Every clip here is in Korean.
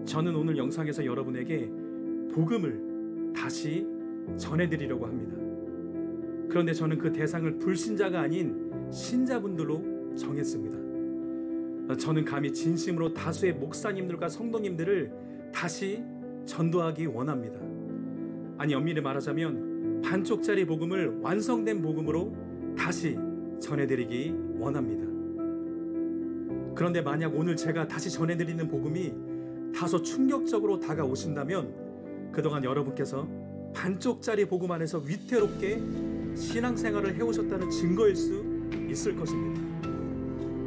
저는 오늘 영상에서 여러분에게 복음을 다시 전해드리려고 합니다. 그런데 저는 그 대상을 불신자가 아닌 신자분들로 정했습니다. 저는 감히 진심으로 다수의 목사님들과 성도님들을 다시 전도하기 원합니다. 아니, 엄밀히 말하자면 반쪽짜리 복음을 완성된 복음으로 다시 전해드리기 원합니다. 그런데 만약 오늘 제가 다시 전해드리는 복음이 다소 충격적으로 다가오신다면 그동안 여러분께서 반쪽짜리 복음 안에서 위태롭게 신앙생활을 해오셨다는 증거일 수 있을 것입니다.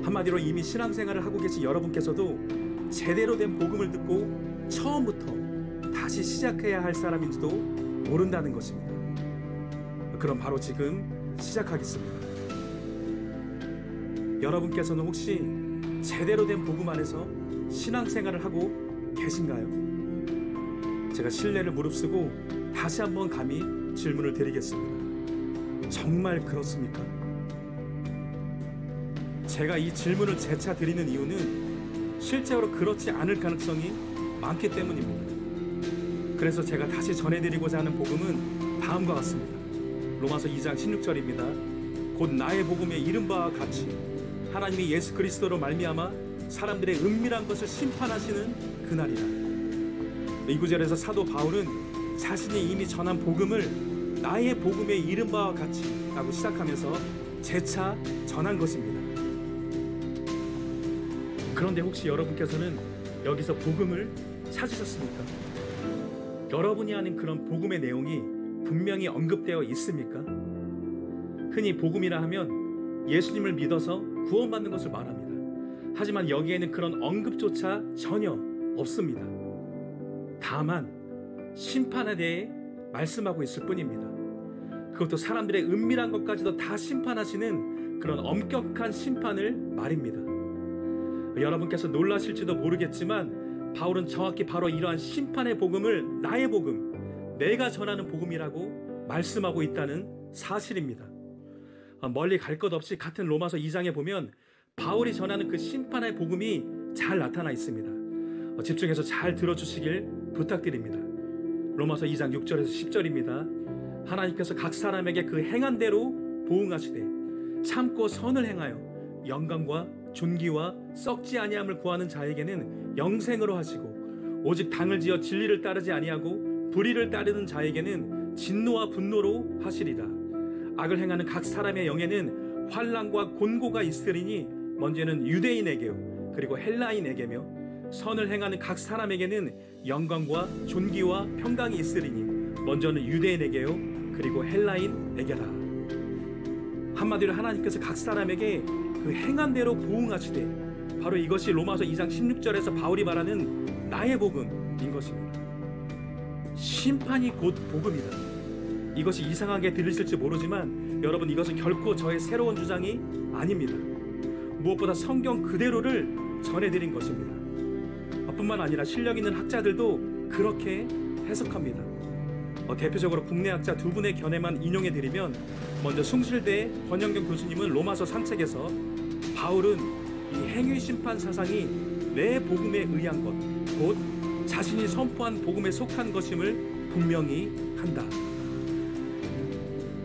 한마디로 이미 신앙생활을 하고 계신 여러분께서도 제대로 된 복음을 듣고 처음부터 다시 시작해야 할 사람인지도 모른다는 것입니다. 그럼 바로 지금 시작하겠습니다. 여러분께서는 혹시 제대로 된 복음 안에서 신앙생활을 하고 계신가요? 제가 신뢰를 무릅쓰고 다시 한번 감히 질문을 드리겠습니다. 정말 그렇습니까? 제가 이 질문을 재차 드리는 이유는 실제로 그렇지 않을 가능성이 많기 때문입니다. 그래서 제가 다시 전해드리고자 하는 복음은 다음과 같습니다. 로마서 2장 16절입니다. 곧 나의 복음에 이른 바와 같이 하나님이 예수 그리스도로 말미암아 사람들의 은밀한 것을 심판하시는 그날이라. 이 구절에서 사도 바울은 자신이 이미 전한 복음을 나의 복음에 이른 바와 같이 라고 시작하면서 재차 전한 것입니다. 그런데 혹시 여러분께서는 여기서 복음을 찾으셨습니까? 여러분이 아는 그런 복음의 내용이 분명히 언급되어 있습니까? 흔히 복음이라 하면 예수님을 믿어서 구원받는 것을 말합니다. 하지만 여기에는 그런 언급조차 전혀 없습니다. 다만 심판에 대해 말씀하고 있을 뿐입니다. 그것도 사람들의 은밀한 것까지도 다 심판하시는 그런 엄격한 심판을 말입니다. 여러분께서 놀라실지도 모르겠지만 바울은 정확히 바로 이러한 심판의 복음을 나의 복음, 내가 전하는 복음이라고 말씀하고 있다는 사실입니다. 멀리 갈 것 없이 같은 로마서 2장에 보면 바울이 전하는 그 심판의 복음이 잘 나타나 있습니다. 집중해서 잘 들어주시길 부탁드립니다. 로마서 2장 6절에서 10절입니다. 하나님께서 각 사람에게 그 행한 대로 보응하시되 참고 선을 행하여 영광과 존귀와 썩지 아니함을 구하는 자에게는 영생으로 하시고 오직 당을 지어 진리를 따르지 아니하고 불의를 따르는 자에게는 진노와 분노로 하시리라. 악을 행하는 각 사람의 영에는 환난과 곤고가 있으리니 먼저는 유대인에게요 그리고 헬라인에게며 선을 행하는 각 사람에게는 영광과 존귀와 평강이 있으리니 먼저는 유대인에게요 그리고 헬라인에게라. 한마디로 하나님께서 각 사람에게 그 행한 대로 보응하시되 바로 이것이 로마서 2장 16절에서 바울이 말하는 나의 복음인 것입니다. 심판이 곧 복음이다. 이것이 이상하게 들리실지 모르지만 여러분, 이것은 결코 저의 새로운 주장이 아닙니다. 무엇보다 성경 그대로를 전해드린 것입니다. 뿐만 아니라 실력 있는 학자들도 그렇게 해석합니다. 대표적으로 국내 학자 두 분의 견해만 인용해드리면, 먼저 숭실대 권영경 교수님은 로마서 3책에서 바울은 이 행위심판 사상이 내 복음에 의한 것, 곧 자신이 선포한 복음에 속한 것임을 분명히 한다,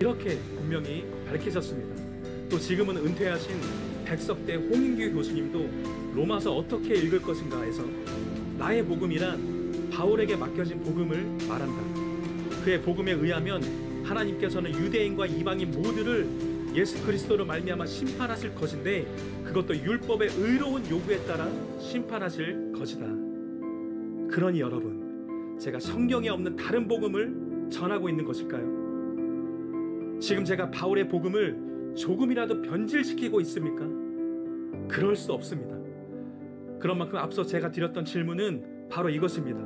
이렇게 분명히 밝히셨습니다. 또 지금은 은퇴하신 백석대 홍인규 교수님도 로마서 어떻게 읽을 것인가 해서 나의 복음이란 바울에게 맡겨진 복음을 말한다. 그의 복음에 의하면 하나님께서는 유대인과 이방인 모두를 예수 그리스도로 말미암아 심판하실 것인데, 그것도 율법의 의로운 요구에 따라 심판하실 것이다. 그러니 여러분, 제가 성경에 없는 다른 복음을 전하고 있는 것일까요? 지금 제가 바울의 복음을 조금이라도 변질시키고 있습니까? 그럴 수 없습니다. 그런 만큼 앞서 제가 드렸던 질문은 바로 이것입니다.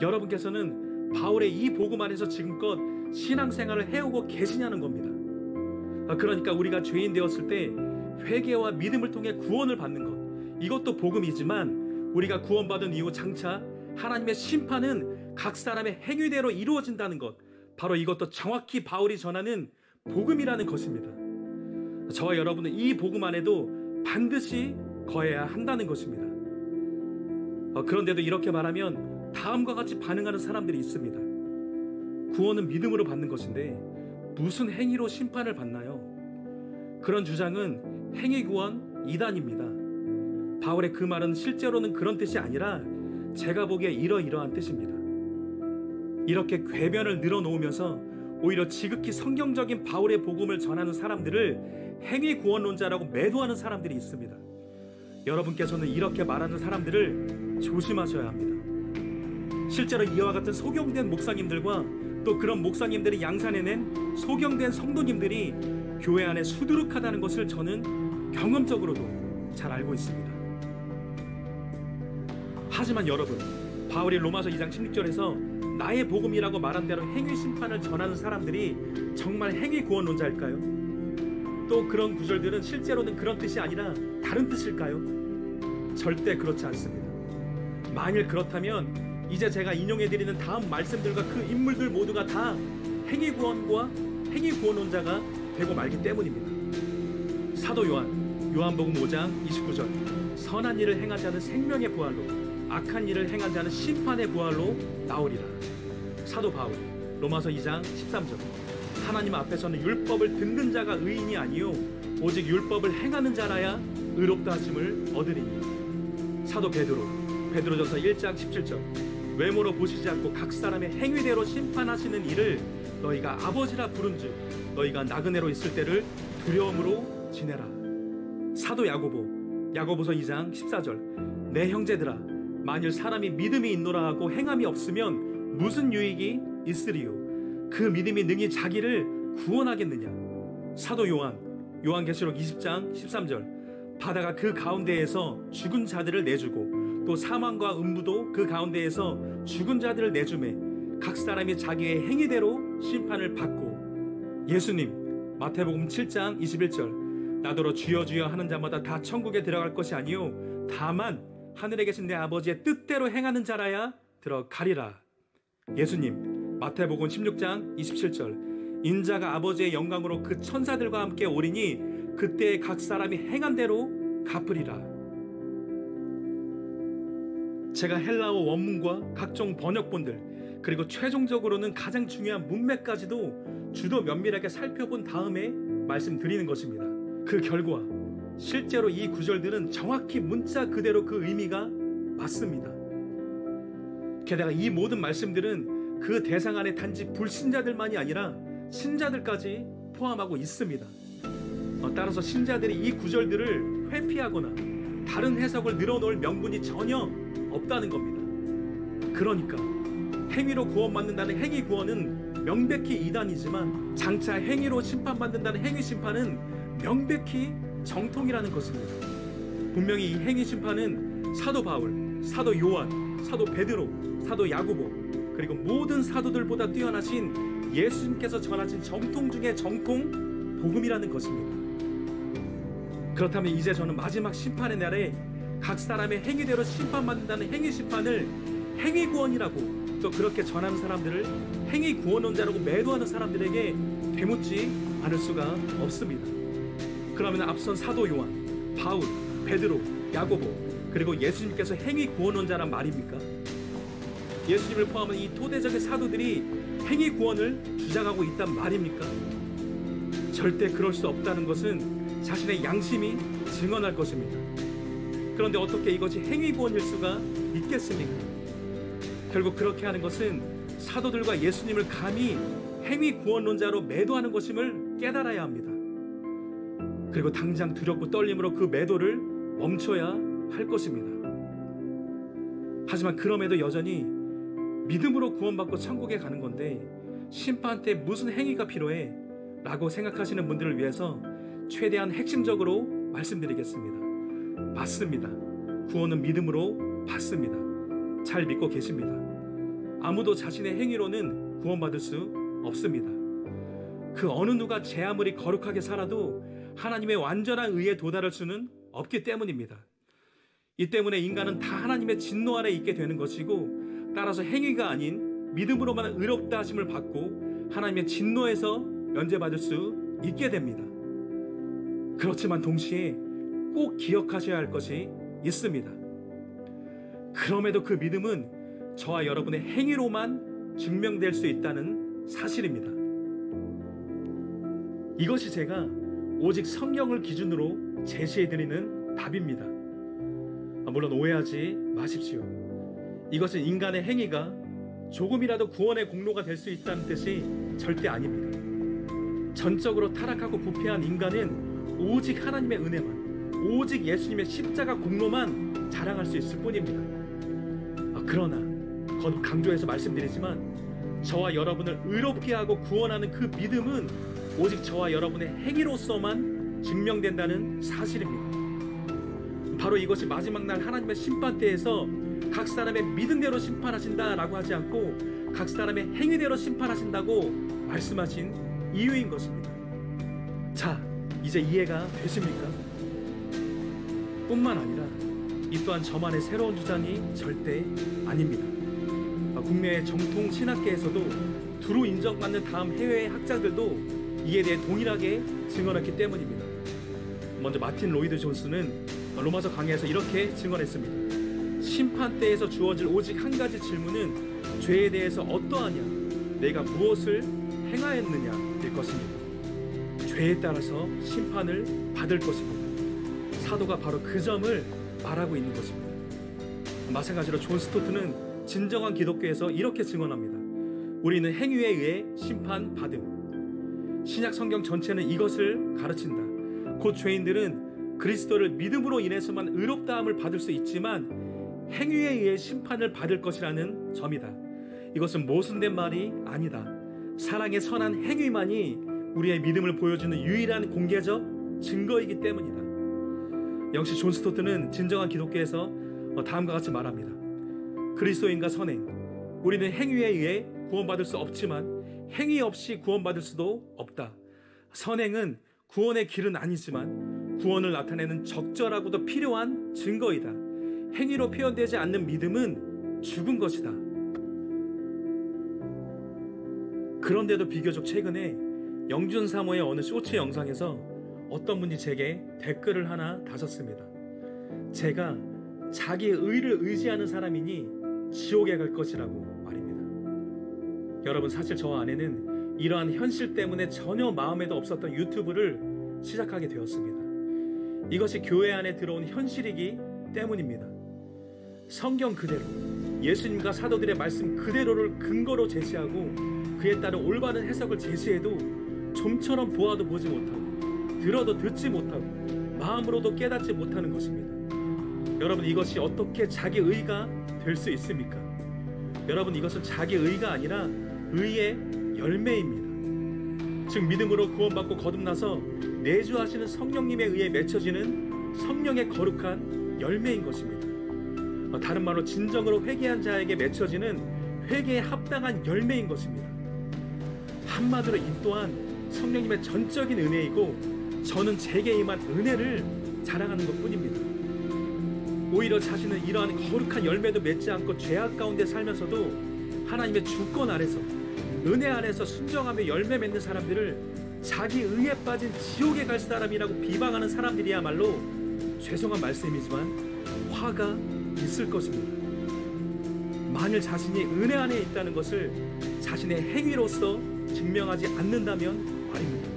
여러분께서는 바울의 이 복음 안에서 지금껏 신앙생활을 해오고 계시냐는 겁니다. 그러니까 우리가 죄인 되었을 때 회개와 믿음을 통해 구원을 받는 것, 이것도 복음이지만 우리가 구원받은 이후 장차 하나님의 심판은 각 사람의 행위대로 이루어진다는 것, 바로 이것도 정확히 바울이 전하는 복음이라는 것입니다. 저와 여러분은 이 복음 안에도 반드시 거해야 한다는 것입니다. 그런데도 이렇게 말하면 다음과 같이 반응하는 사람들이 있습니다. 구원은 믿음으로 받는 것인데 무슨 행위로 심판을 받나요? 그런 주장은 행위 구원 이단입니다. 바울의 그 말은 실제로는 그런 뜻이 아니라 제가 보기에 이러이러한 뜻입니다. 이렇게 궤변을 늘어놓으면서 오히려 지극히 성경적인 바울의 복음을 전하는 사람들을 행위 구원론자라고 매도하는 사람들이 있습니다. 여러분께서는 이렇게 말하는 사람들을 조심하셔야 합니다. 실제로 이와 같은 소경된 목사님들과 또 그런 목사님들이 양산해낸 소경된 성도님들이 교회 안에 수두룩하다는 것을 저는 경험적으로도 잘 알고 있습니다. 하지만 여러분, 바울이 로마서 2장 16절에서 나의 복음이라고 말한 대로 행위 심판을 전하는 사람들이 정말 행위 구원론자일까요? 또 그런 구절들은 실제로는 그런 뜻이 아니라 다른 뜻일까요? 절대 그렇지 않습니다. 만일 그렇다면 이제 제가 인용해드리는 다음 말씀들과 그 인물들 모두가 다 행위 구원과 행위 구원론자가 되고 말기 때문입니다. 사도 요한복음 5장 29절 선한 일을 행하지 않은 생명의 부활로 악한 일을 행하지 않은 심판의 부활로 나오리라. 사도 바울 로마서 2장 13절 하나님 앞에서는 율법을 듣는 자가 의인이 아니요 오직 율법을 행하는 자라야 의롭다 하심을 얻으리니. 사도 베드로전서 1장 17절 외모로 보시지 않고 각 사람의 행위대로 심판하시는 이를 너희가 아버지라 부른즉 너희가 나그네로 있을 때를 두려움으로 지내라. 사도 야고보서 2장 14절 내 형제들아 만일 사람이 믿음이 있노라 하고 행함이 없으면 무슨 유익이 있으리요 그 믿음이 능히 자기를 구원하겠느냐. 사도 요한계시록 20장 13절 바다가 그 가운데에서 죽은 자들을 내주고 또 사망과 음부도 그 가운데에서 죽은 자들을 내주매 각 사람이 자기의 행위대로 심판을 받고. 예수님 마태복음 7장 21절 나더러 주여 주여 하는 자마다 다 천국에 들어갈 것이 아니요 다만 하늘에 계신 내 아버지의 뜻대로 행하는 자라야 들어가리라. 예수님 마태복음 16장 27절 인자가 아버지의 영광으로 그 천사들과 함께 오리니 그때 각 사람이 행한 대로 갚으리라. 제가 헬라어 원문과 각종 번역본들 그리고 최종적으로는 가장 중요한 문맥까지도 주도 면밀하게 살펴본 다음에 말씀드리는 것입니다. 그 결과 실제로 이 구절들은 정확히 문자 그대로 그 의미가 맞습니다. 게다가 이 모든 말씀들은 그 대상 안에 단지 불신자들만이 아니라 신자들까지 포함하고 있습니다. 따라서 신자들이 이 구절들을 회피하거나 다른 해석을 늘어놓을 명분이 전혀 없다는 겁니다. 그러니까 행위로 구원받는다는 행위 구원은 명백히 이단이지만 장차 행위로 심판받는다는 행위 심판은 명백히 정통이라는 것입니다. 분명히 이 행위 심판은 사도 바울, 사도 요한, 사도 베드로, 사도 야고보 그리고 모든 사도들보다 뛰어나신 예수님께서 전하신 정통 중의 정통 복음이라는 것입니다. 그렇다면 이제 저는 마지막 심판의 날에 각 사람의 행위대로 심판받는다는 행위 심판을 행위 구원이라고 또 그렇게 전하는 사람들을 행위 구원론자라고 매도하는 사람들에게 되묻지 않을 수가 없습니다. 그러면 앞선 사도 요한, 바울, 베드로, 야고보 그리고 예수님께서 행위 구원론자란 말입니까? 예수님을 포함한 이 토대적인 사도들이 행위 구원을 주장하고 있단 말입니까? 절대 그럴 수 없다는 것은 자신의 양심이 증언할 것입니다. 그런데 어떻게 이것이 행위 구원일 수가 있겠습니까? 결국 그렇게 하는 것은 사도들과 예수님을 감히 행위 구원론자로 매도하는 것임을 깨달아야 합니다. 그리고 당장 두렵고 떨림으로 그 매도를 멈춰야 할 것입니다. 하지만 그럼에도 여전히 믿음으로 구원받고 천국에 가는 건데 심판 때 무슨 행위가 필요해? 라고 생각하시는 분들을 위해서 최대한 핵심적으로 말씀드리겠습니다. 맞습니다. 구원은 믿음으로 받습니다. 잘 믿고 계십니다. 아무도 자신의 행위로는 구원받을 수 없습니다. 그 어느 누가 제 아무리 거룩하게 살아도 하나님의 완전한 의에 도달할 수는 없기 때문입니다. 이 때문에 인간은 다 하나님의 진노 아래 있게 되는 것이고 따라서 행위가 아닌 믿음으로만 의롭다 하심을 받고 하나님의 진노에서 면제받을 수 있게 됩니다. 그렇지만 동시에 꼭 기억하셔야 할 것이 있습니다. 그럼에도 그 믿음은 저와 여러분의 행위로만 증명될 수 있다는 사실입니다. 이것이 제가 오직 성경을 기준으로 제시해드리는 답입니다. 물론 오해하지 마십시오. 이것은 인간의 행위가 조금이라도 구원의 공로가 될 수 있다는 뜻이 절대 아닙니다. 전적으로 타락하고 부패한 인간은 오직 하나님의 은혜만, 오직 예수님의 십자가 공로만 자랑할 수 있을 뿐입니다. 그러나 거듭 강조해서 말씀드리지만 저와 여러분을 의롭게 하고 구원하는 그 믿음은 오직 저와 여러분의 행위로서만 증명된다는 사실입니다. 바로 이것이 마지막 날 하나님의 심판대에서 각 사람의 믿음대로 심판하신다라고 하지 않고 각 사람의 행위대로 심판하신다고 말씀하신 이유인 것입니다. 자, 이제 이해가 되십니까? 뿐만 아니라 이 또한 저만의 새로운 주장이 절대 아닙니다. 국내의 정통 신학계에서도 두루 인정받는 다음 해외의 학자들도 이에 대해 동일하게 증언했기 때문입니다. 먼저 마틴 로이드 존스는 로마서 강해에서 이렇게 증언했습니다. 심판대에서 주어질 오직 한 가지 질문은 죄에 대해서 어떠하냐, 내가 무엇을 행하였느냐일 것입니다. 죄에 따라서 심판을 받을 것입니다. 사도가 바로 그 점을 말하고 있는 것입니다. 마찬가지로 존 스토트는 진정한 기독교에서 이렇게 증언합니다. 우리는 행위에 의해 심판받음. 신약 성경 전체는 이것을 가르친다. 곧 죄인들은 그리스도를 믿음으로 인해서만 의롭다함을 받을 수 있지만 행위에 의해 심판을 받을 것이라는 점이다. 이것은 모순된 말이 아니다. 사랑의 선한 행위만이 우리의 믿음을 보여주는 유일한 공개적 증거이기 때문이다. 역시 존 스토트는 진정한 기독교에서 다음과 같이 말합니다. 그리스도인과 선행, 우리는 행위에 의해 구원받을 수 없지만 행위 없이 구원받을 수도 없다. 선행은 구원의 길은 아니지만 구원을 나타내는 적절하고도 필요한 증거이다. 행위로 표현되지 않는 믿음은 죽은 것이다. 그런데도 비교적 최근에 영준 사모의 어느 쇼츠 영상에서 어떤 분이 제게 댓글을 하나 다셨습니다. 제가 자기의 의를 의지하는 사람이니 지옥에 갈 것이라고 말입니다. 여러분, 사실 저와 아내는 이러한 현실 때문에 전혀 마음에도 없었던 유튜브를 시작하게 되었습니다. 이것이 교회 안에 들어온 현실이기 때문입니다. 성경 그대로, 예수님과 사도들의 말씀 그대로를 근거로 제시하고 그에 따른 올바른 해석을 제시해도 좀처럼 보아도 보지 못하고 들어도 듣지 못하고 마음으로도 깨닫지 못하는 것입니다. 여러분, 이것이 어떻게 자기 의가 될 수 있습니까? 여러분, 이것은 자기 의가 아니라 의의 열매입니다. 즉 믿음으로 구원받고 거듭나서 내주하시는 성령님에 의해 맺혀지는 성령의 거룩한 열매인 것입니다. 다른 말로 진정으로 회개한 자에게 맺혀지는 회개에 합당한 열매인 것입니다. 한마디로 이 또한 성령님의 전적인 은혜이고 저는 제게 임한 은혜를 자랑하는 것뿐입니다. 오히려 자신은 이러한 거룩한 열매도 맺지 않고 죄악 가운데 살면서도 하나님의 주권 아래서 은혜 안에서 순정하며 열매 맺는 사람들을 자기 의에 빠진 지옥에 갈 사람이라고 비방하는 사람들이야말로 죄송한 말씀이지만 화가 있을 것입니다. 만일 자신이 은혜 안에 있다는 것을 자신의 행위로서 증명하지 않는다면 말입니다.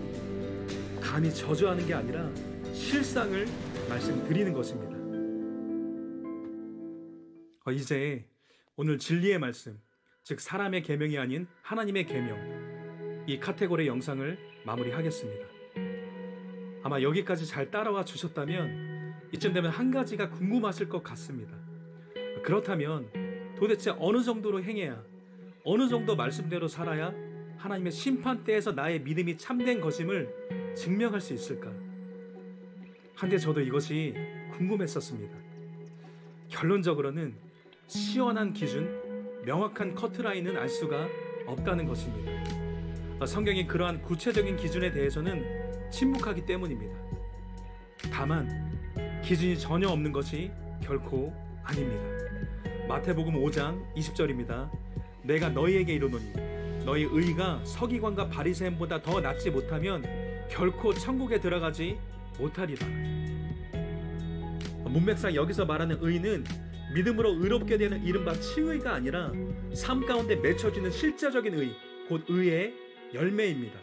감히 저주하는 게 아니라 실상을 말씀드리는 것입니다. 이제 오늘 진리의 말씀, 즉 사람의 계명이 아닌 하나님의 계명, 이 카테고리 영상을 마무리하겠습니다. 아마 여기까지 잘 따라와 주셨다면 이쯤 되면 한 가지가 궁금하실 것 같습니다. 그렇다면 도대체 어느 정도로 행해야, 어느 정도 말씀대로 살아야 하나님의 심판대에서 나의 믿음이 참된 것임을 증명할 수 있을까? 한때 저도 이것이 궁금했었습니다. 결론적으로는 시원한 기준, 명확한 커트라인은 알 수가 없다는 것입니다. 성경이 그러한 구체적인 기준에 대해서는 침묵하기 때문입니다. 다만 기준이 전혀 없는 것이 결코 아닙니다. 마태복음 5장 20절입니다. 내가 너희에게 이르노니 너희 의가 서기관과 바리새인보다 더 낫지 못하면 결코 천국에 들어가지 못하리라. 문맥상 여기서 말하는 의는 믿음으로 의롭게 되는 이른바 치의가 아니라 삶 가운데 맺혀지는 실제적인 의, 곧 의의 열매입니다.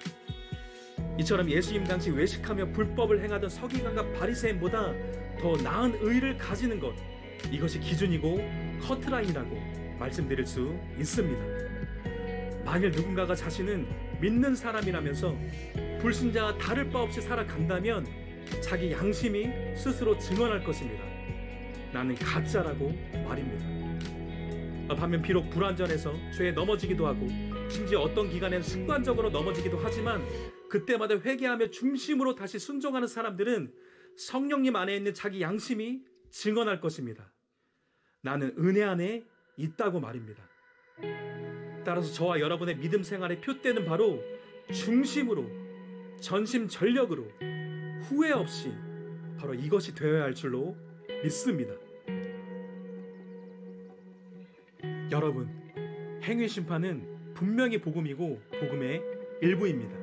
이처럼 예수님 당시 외식하며 불법을 행하던 서기관과 바리새인보다 더 나은 의를 가지는 것, 이것이 기준이고 커트라인이라고 말씀드릴 수 있습니다. 만일 누군가가 자신은 믿는 사람이라면서 불신자와 다를 바 없이 살아간다면 자기 양심이 스스로 증언할 것입니다. 나는 가짜라고 말입니다. 반면 비록 불완전해서 죄에 넘어지기도 하고 심지어 어떤 기간엔 습관적으로 넘어지기도 하지만 그때마다 회개하며 중심으로 다시 순종하는 사람들은 성령님 안에 있는 자기 양심이 증언할 것입니다. 나는 은혜 안에 있다고 말입니다. 따라서 저와 여러분의 믿음 생활의 표대는 바로 중심으로, 전심전력으로, 후회 없이 바로 이것이 되어야 할 줄로 믿습니다. 여러분, 행위 심판은 분명히 복음이고 복음의 일부입니다.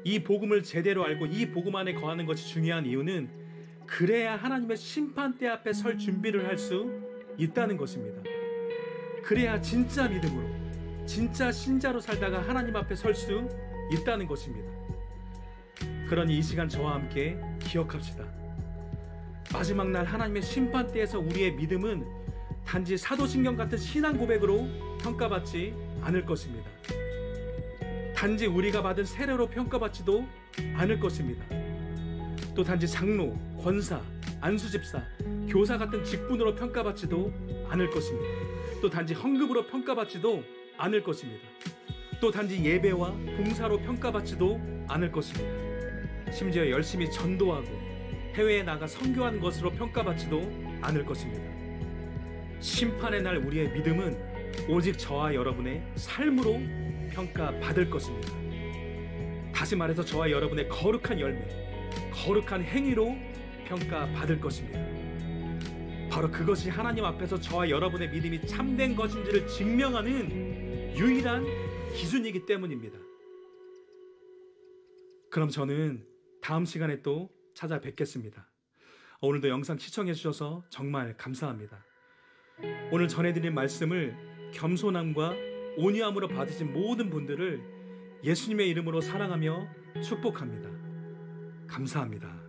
이 복음을 제대로 알고 이 복음 안에 거하는 것이 중요한 이유는 그래야 하나님의 심판대 앞에 설 준비를 할 수 있다는 것입니다. 그래야 진짜 믿음으로, 진짜 신자로 살다가 하나님 앞에 설 수 있다는 것입니다. 그러니 이 시간 저와 함께 기억합시다. 마지막 날 하나님의 심판대에서 우리의 믿음은 단지 사도신경 같은 신앙 고백으로 평가받지 않을 것입니다. 단지 우리가 받은 세례로 평가받지도 않을 것입니다. 또 단지 장로, 권사, 안수집사, 교사 같은 직분으로 평가받지도 않을 것입니다. 또 단지 헌금으로 평가받지도 않을 것입니다. 또 단지 예배와 봉사로 평가받지도 않을 것입니다. 심지어 열심히 전도하고 해외에 나가 선교한 것으로 평가받지도 않을 것입니다. 심판의 날 우리의 믿음은 오직 저와 여러분의 삶으로 평가받을 것입니다. 다시 말해서 저와 여러분의 거룩한 열매, 거룩한 행위로 평가받을 것입니다. 바로 그것이 하나님 앞에서 저와 여러분의 믿음이 참된 것인지를 증명하는 유일한 기준이기 때문입니다. 그럼 저는 다음 시간에 또 찾아뵙겠습니다. 오늘도 영상 시청해 주셔서 정말 감사합니다. 오늘 전해드린 말씀을 겸손함과 온유함으로 받으신 모든 분들을 예수님의 이름으로 사랑하며 축복합니다. 감사합니다.